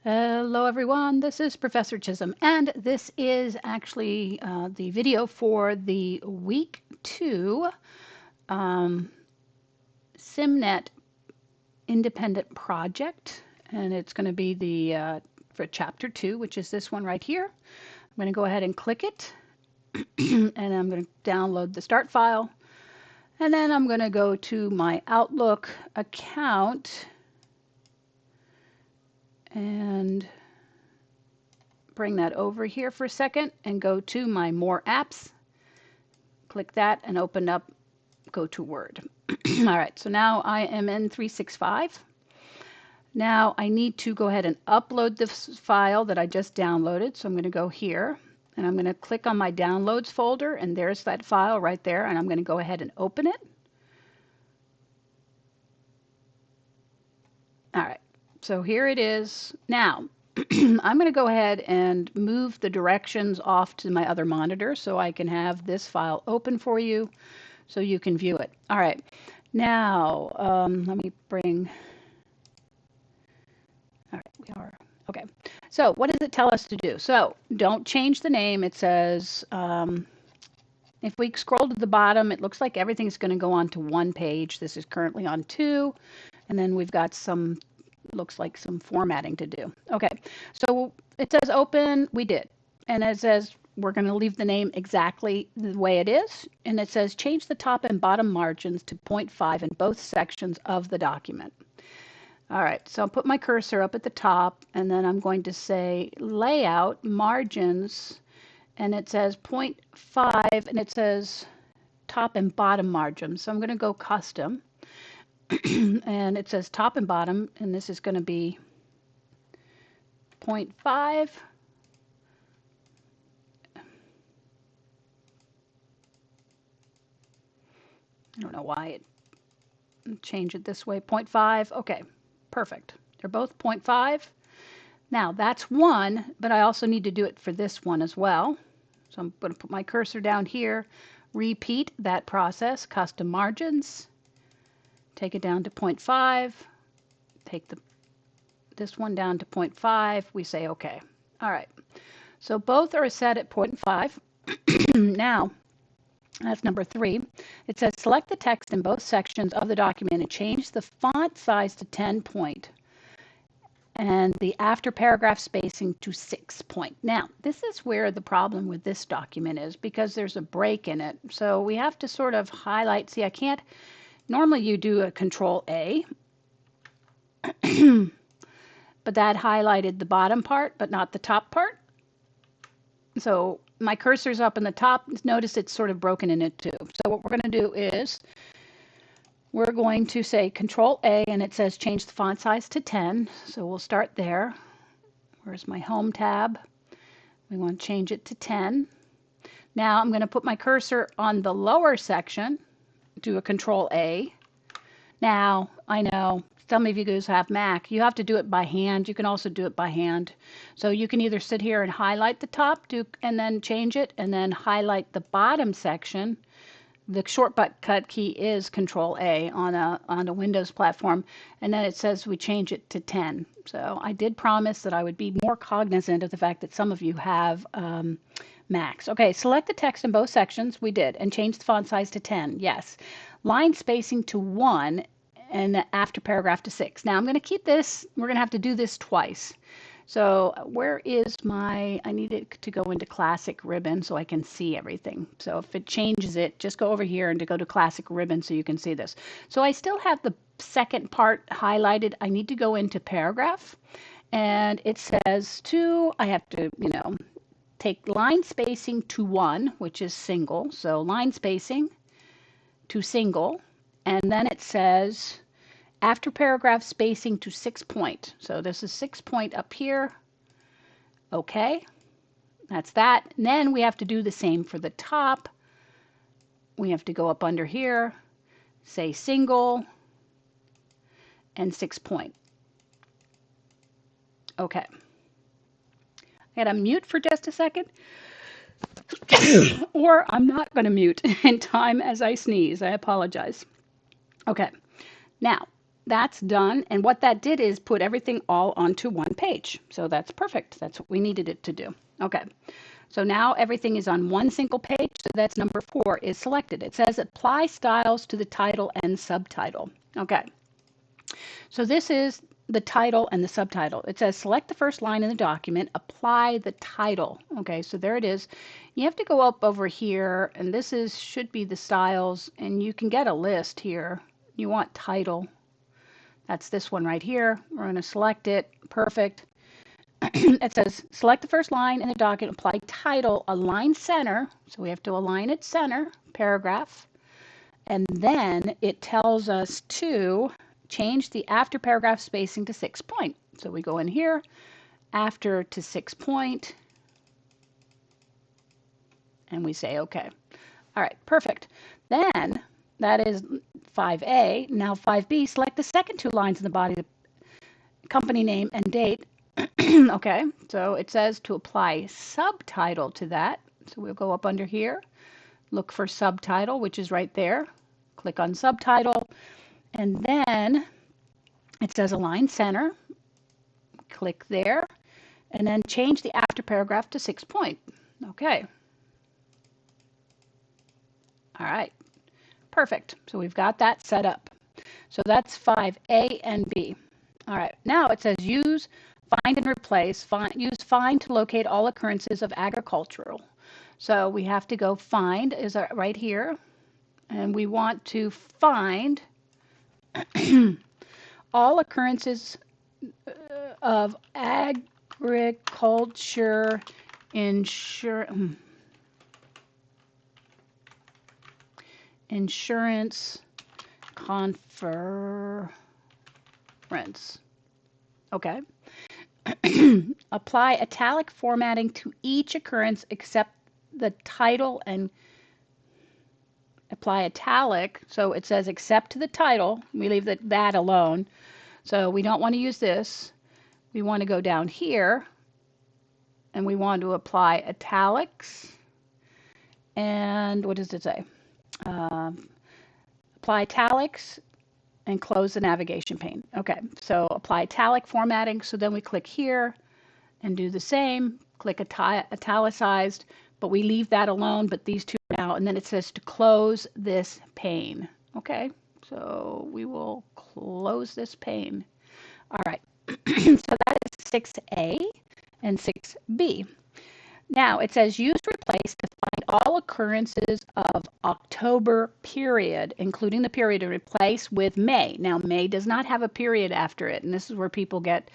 Hello everyone, this is Professor Chisholm, and this is actually the video for the week 2 SimNet independent project, and it's going to be the for chapter 2, which is this one right here. I'm going to go ahead and click it, and I'm going to download the start file, and then I'm going to go to my Outlook account and bring that over here for a second and go to my More Apps. Click that and open up, go to Word. All right, so now I am in 365. Now I need to go ahead and upload this file that I just downloaded. So I'm going to go here and I'm going to click on my Downloads folder, and there's that file right there, and I'm going to go ahead and open it. All right, so here it is. Now, I'm going to go ahead and move the directions off to my other monitor so I can have this file open for you so you can view it. All right, now let me bring, all right, we are, okay. So what does it tell us to do? So don't change the name. It says, if we scroll to the bottom, it looks like everything's going to go on to one page. This is currently on 2, and then we've got some, looks like some formatting to do. Okay, so it says open, we did. And it says we're going to leave the name exactly the way it is. And it says change the top and bottom margins to 0.5 in both sections of the document. All right, so I'll put my cursor up at the top, and then I'm going to say layout margins, and it says 0.5, and it says top and bottom margins. So I'm going to go custom. And it says top and bottom, and this is going to be 0.5. I don't know why it changed it this way. 0.5. Okay, perfect. They're both 0.5. Now that's one, but I also need to do it for this one as well. So I'm going to put my cursor down here, repeat that process, custom margins. Take it down to 0.5, take this one down to 0.5, we say OK. All right, so both are set at 0.5. Now, that's number 3. It says select the text in both sections of the document and change the font size to 10 point and the after paragraph spacing to 6 point. Now, this is where the problem with this document is, because there's a break in it. So we have to sort of highlight. See, I can't. Normally you do a Control A, but that highlighted the bottom part, but not the top part. So my cursor's up in the top. Notice it's sort of broken in it too. So what we're going to do is we're going to say Control A, and it says change the font size to 10. So we'll start there. Where's my Home tab? We want to change it to 10. Now I'm going to put my cursor on the lower section, do a Control A. Now, I know some of you guys have Mac. You have to do it by hand. You can also do it by hand. So you can either sit here and highlight the top, and then change it, and then highlight the bottom section. The shortcut key is Control A on a Windows platform, and then it says we change it to 10. So I did promise that I would be more cognizant of the fact that some of you have Macs. Okay, select the text in both sections. We did, and change the font size to 10. Yes. Line spacing to 1 and after paragraph to 6. Now I'm going to keep this. We're going to have to do this twice. So where is my, I need it to go into classic ribbon so I can see everything. So if it changes it, just go over here and to go to classic ribbon so you can see this. So I still have the second part highlighted. I need to go into paragraph, and it says I have to, take line spacing to 1, which is single. So line spacing to single, and then it says after paragraph spacing to 6 point. So this is 6 point up here. Okay, that's that. And then we have to do the same for the top. We have to go up under here, say single, and 6 point. Okay. I gotta mute for just a second. Or I'm not going to mute in time as I sneeze. I apologize. Okay, now that's done. And what that did is put everything all onto one page. So that's perfect. That's what we needed it to do. Okay. So now everything is on one single page. So that's number 4 is selected. It says apply styles to the title and subtitle. Okay. So this is the title and the subtitle. It says select the first line in the document, apply the title. Okay, so there it is. You have to go up over here, and this is should be the styles, and you can get a list here. You want title. That's this one right here. We're going to select it. Perfect. It says select the first line in the document, apply title, align center. So we have to align it center, paragraph. And then it tells us to change the after paragraph spacing to 6 point. So we go in here, after to 6 point, and we say OK. All right, perfect. Then that is 5A. Now 5B, select the second 2 lines in the body, the company name and date. Okay, so it says to apply subtitle to that. So we'll go up under here, look for subtitle, which is right there. Click on subtitle, and then it says align center. Click there, and then change the after paragraph to 6 point. Okay. All right. Perfect. So we've got that set up. So that's 5A and B. All right. Now it says use find and replace. Use find to locate all occurrences of agricultural. So we have to go find is right here, and we want to find all occurrences of agriculture insurance conference. Okay. Apply italic formatting to each occurrence except the title and apply italic. So it says except to the title. We leave that alone. So we don't want to use this. We want to go down here and we want to apply italics. And what does it say? Apply italics and close the navigation pane. Okay, so apply italic formatting. So then we click here and do the same. Click italicized, but we leave that alone, but these two now. And then it says to close this pane. Okay, so we will close this pane. All right, so that is 6A and 6B. Now it says use replace to find all occurrences of October period, including the period to replace with May. Now May does not have a period after it, and this is where people get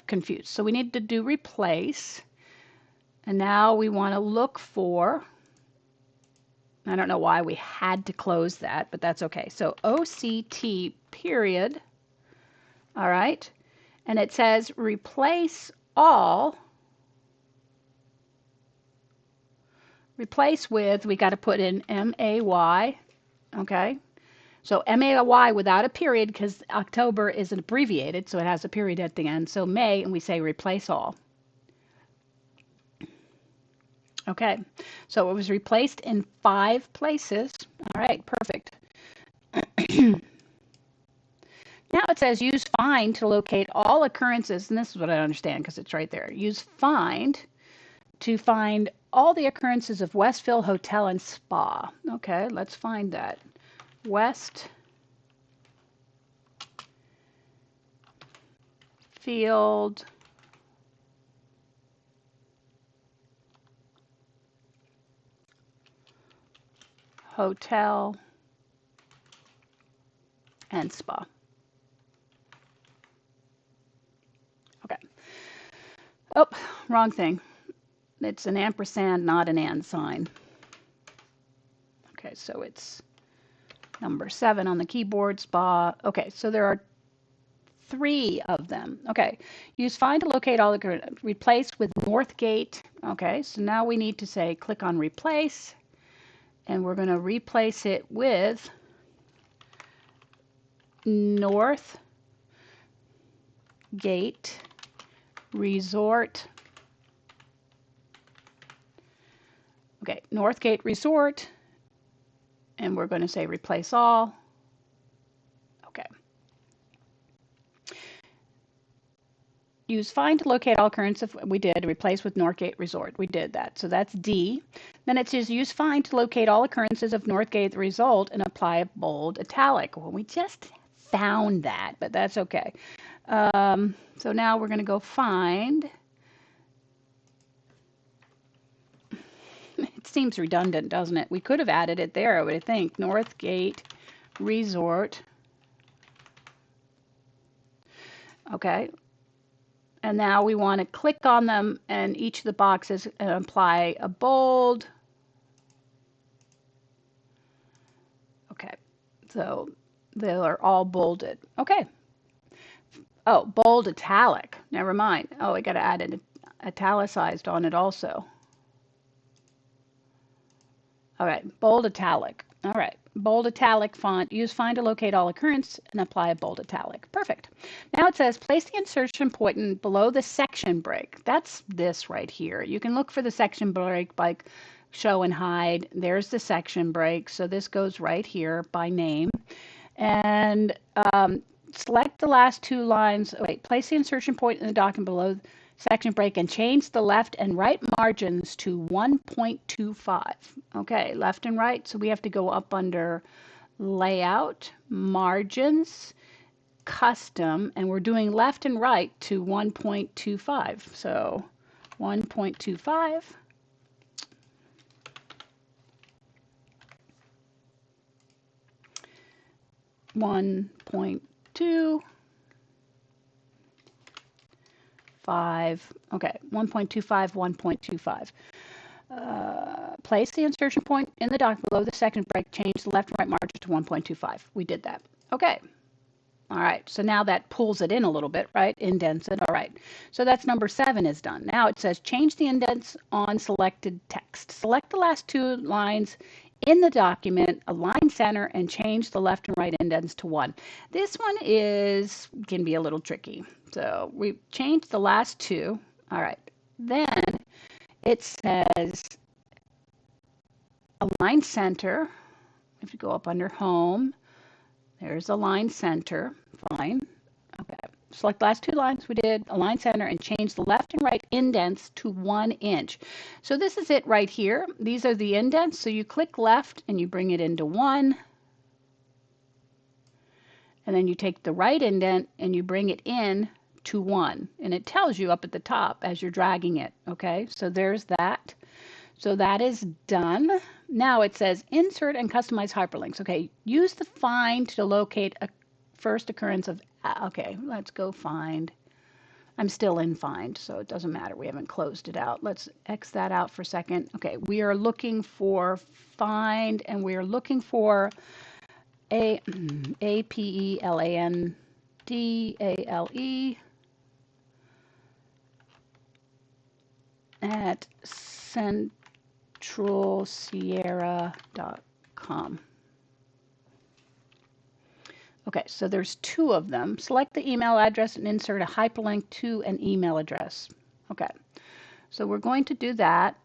confused. So we need to do replace, and now we want to look for, I don't know why we had to close that, but that's okay. So OCT period, all right, and it says replace all. Replace with, we got to put in MAY, okay? So MAY without a period because October is abbreviated, so it has a period at the end. So May, and we say replace all. Okay, so it was replaced in 5 places. All right, perfect. Now it says use find to locate all occurrences, and this is what I understand because it's right there. Use find to find all the occurrences of Westville Hotel and Spa. Okay, let's find that. Westfield Hotel and Spa. Okay. Oh, wrong thing. It's an ampersand, not an and sign. Okay, so it's number 7 on the keyboard, Spa. Okay, so there are 3 of them. Okay, use find to locate all the, replace with Northgate. Okay, so now we need to say click on replace, and we're going to replace it with Northgate Resort. Okay, Northgate Resort, and we're going to say replace all. use find to locate all occurrences. We did replace with Northgate Resort. We did that. So that's D. Then it says use find to locate all occurrences of Northgate Result and apply a bold italic. Well, we just found that, but that's okay. So now we're going to go find. It seems redundant, doesn't it? We could have added it there, I would think. Northgate Resort. Okay. And now we want to click on them and each of the boxes and apply a bold. Okay. So they are all bolded. Okay. Oh, bold italic. Never mind. Oh, I got to add an italicized on it also. All right, bold italic. All right, bold italic font. Use find to locate all occurrence and apply a bold italic. Perfect. Now it says place the insertion point below the section break. That's this right here. You can look for the section break by show and hide. There's the section break. So this goes right here by name. And select the last two lines. Wait, place the insertion point in the document below section break and change the left and right margins to 1.25. Okay, left and right. So we have to go up under layout, margins, custom, and we're doing left and right to 1.25. So 1.25. One point two. 5, okay, 1.25, 1.25. Place the insertion point in the document below the section break, change the left and right margin to 1.25. We did that. Okay. All right, so now that pulls it in a little bit, right? Indents it. All right, so that's number 7 is done. Now it says change the indents on selected text. Select the last two lines in the document, align center, and change the left and right indents to 1. This one can be a little tricky. So we changed the last two. All right, then it says align center. If you go up under home, there's align center. Fine. Okay. Select the last two lines we did, align center, and change the left and right indents to 1 inch. So this is it right here. These are the indents. So you click left and you bring it into 1. And then you take the right indent and you bring it in to 1. And it tells you up at the top as you're dragging it. Okay, so there's that. So that is done. Now it says insert and customize hyperlinks. Okay, use the find to locate a first occurrence of, okay, let's go find. I'm still in find, so it doesn't matter. We haven't closed it out. Let's X that out for a second. Okay, we are looking for find, and we are looking for APELANDALE at centralsierra.com. Okay, so there's 2 of them. Select the email address and insert a hyperlink to an email address. Okay, so we're going to do that.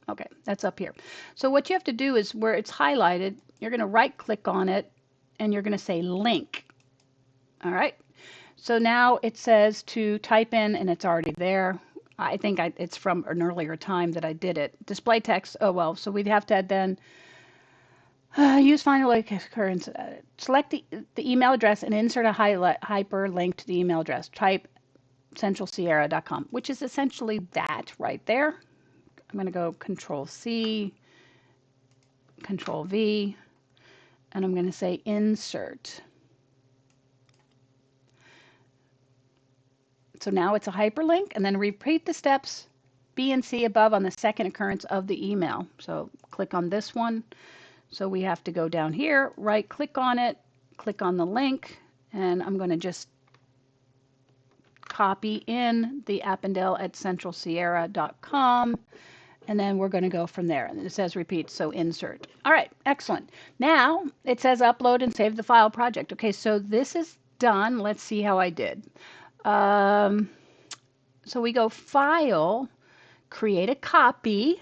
Okay, that's up here. So what you have to do is where it's highlighted, you're going to right click on it and you're going to say link. All right, so now it says to type in, and it's already there. I think it's from an earlier time that I did it. Display text, oh well, so we'd have to then use final occurrence. Select the email address and insert a hyperlink to the email address. Type centralsierra.com, which is essentially that right there. I'm going to go Control-C, Control-V, and I'm going to say insert. So now it's a hyperlink, and then repeat the steps B and C above on the second occurrence of the email. So click on this one. So we have to go down here, right click on it, click on the link, and I'm going to just copy in the Appendell at centralsierra.com, and then we're going to go from there. And it says repeat, so insert. All right, excellent. Now it says upload and save the file project. Okay, so this is done. Let's see how I did. So we go File, Create a Copy,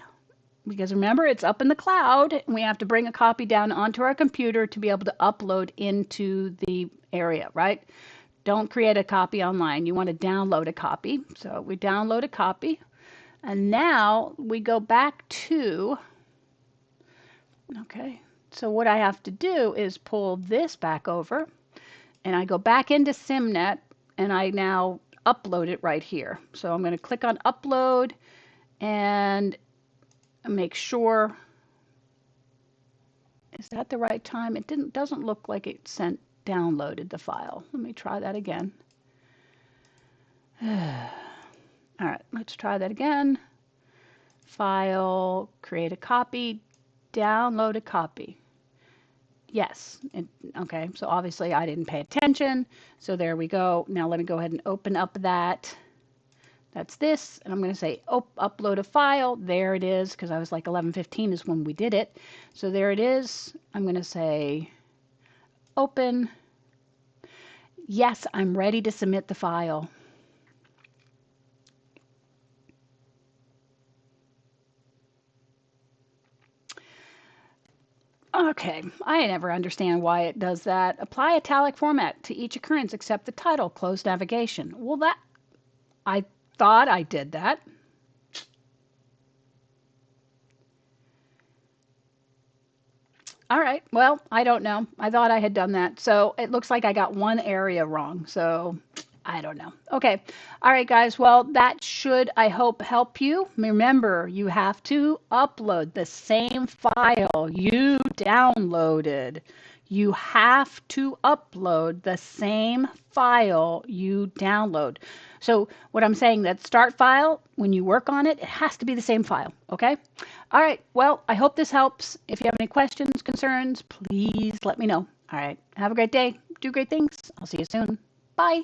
because remember, it's up in the cloud, and we have to bring a copy down onto our computer to be able to upload into the area, right? Don't create a copy online. You want to download a copy. So we download a copy. And now we go back to, okay, so what I have to do is pull this back over, and I go back into SimNet, and I now upload it right here. So I'm going to click on upload and make sure, is that the right time? It doesn't look like it downloaded the file. Let me try that again. All right, let's try that again. File, create a copy, download a copy. Yes, okay, so obviously I didn't pay attention. So there we go. Now let me go ahead and open up that. That's this, and I'm going to say upload a file. There it is, because I was like 11:15 is when we did it. So there it is. I'm going to say open. Yes, I'm ready to submit the file. Okay, I never understand why it does that. Apply italic format to each occurrence except the title, close navigation. Well, I thought I did that. All right, well, I don't know. I thought I had done that. So it looks like I got one area wrong. So I don't know. Okay. All right, guys. Well, that should, I hope, help you. Remember, you have to upload the same file you downloaded. You have to upload the same file you download. So what I'm saying, that start file, when you work on it, it has to be the same file. Okay? All right. Well, I hope this helps. If you have any questions, concerns, please let me know. All right. Have a great day. Do great things. I'll see you soon. Bye.